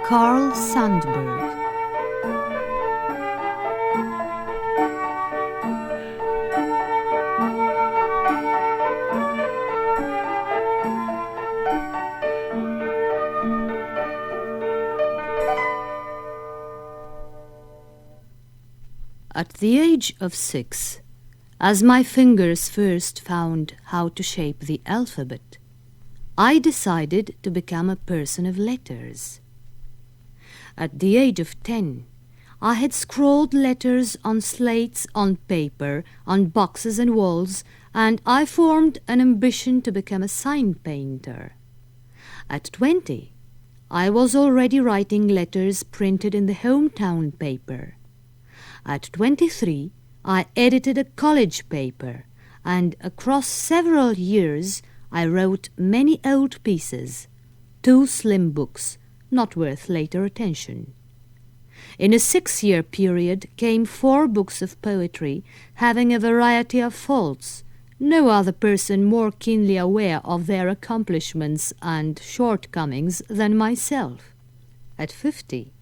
Carl Sandburg. At the age of 6, as my fingers first found how to shape the alphabet, I decided to become a person of letters. At the age of 10, I had scrawled letters on slates, on paper, on boxes and walls, and I formed an ambition to become a sign painter. At 20, I was already writing letters printed in the hometown paper. At 23, I edited a college paper, and across several years I wrote many old pieces, 2 slim books, not worth later attention. In a 6-year period came 4 books of poetry, having a variety of faults, no other person more keenly aware of their accomplishments and shortcomings than myself. At 50,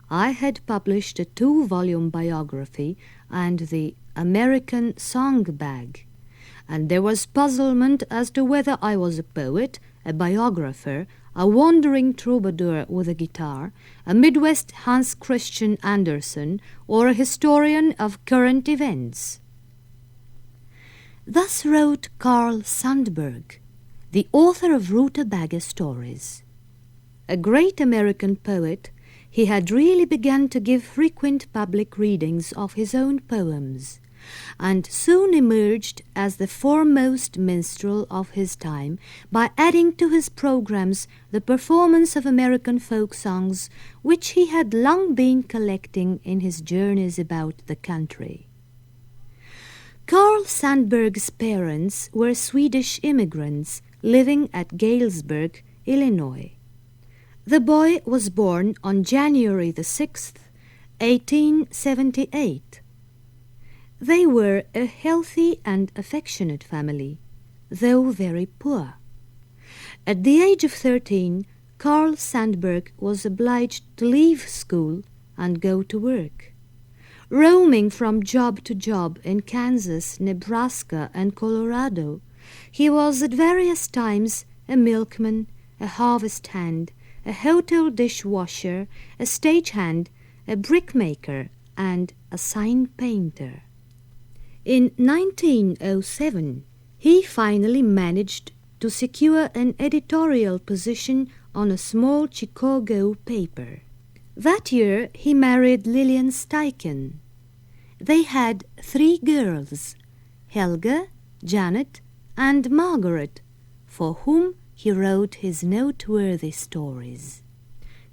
I had published a 2-volume biography and the American Song Bag, and there was puzzlement as to whether I was a poet, a biographer, a wandering troubadour with a guitar, a Midwest Hans Christian Andersen, or a historian of current events. Thus wrote Carl Sandburg, the author of Rutabaga Stories. A great American poet, he had really begun to give frequent public readings of his own poems, and soon emerged as the foremost minstrel of his time by adding to his programs the performance of American folk songs which he had long been collecting in his journeys about the country. Carl Sandburg's parents were Swedish immigrants living at Galesburg, Illinois. The boy was born on January the 6th, 1878. They were a healthy and affectionate family, though very poor. At the age of 13, Carl Sandburg was obliged to leave school and go to work. Roaming from job to job in Kansas, Nebraska, and Colorado, he was at various times a milkman, a harvest hand, a hotel dishwasher, a stagehand, a brickmaker, and a sign painter. In 1907, he finally managed to secure an editorial position on a small Chicago paper. That year, he married Lillian Steichen. They had 3 girls, Helga, Janet, and Margaret, for whom he wrote his noteworthy stories.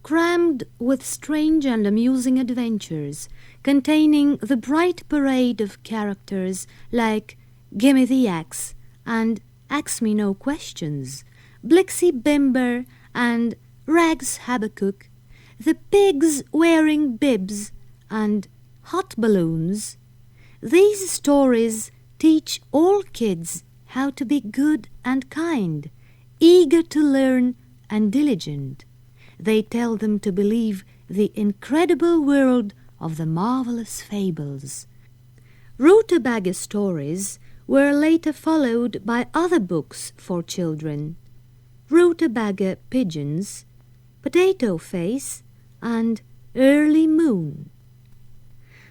Crammed with strange and amusing adventures, containing the bright parade of characters like Gimme the Axe and Ask Me No Questions, Blixie Bimber and Rags Habakkuk, the pigs wearing bibs and hot balloons. These stories teach all kids how to be good and kind, eager to learn and diligent. They tell them to believe the incredible world of the marvelous fables. Rutabaga Stories were later followed by other books for children, Rutabaga Pigeons, Potato Face, and Early Moon.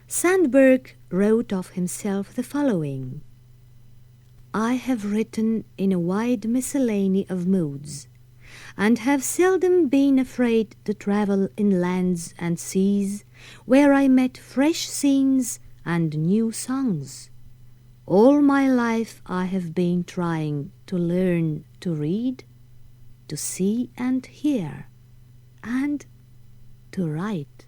Sandburg wrote of himself the following: I have written in a wide miscellany of moods, and have seldom been afraid to travel in lands and seas where I met fresh scenes and new songs. All my life I have been trying to learn to read, to see and hear, and to write.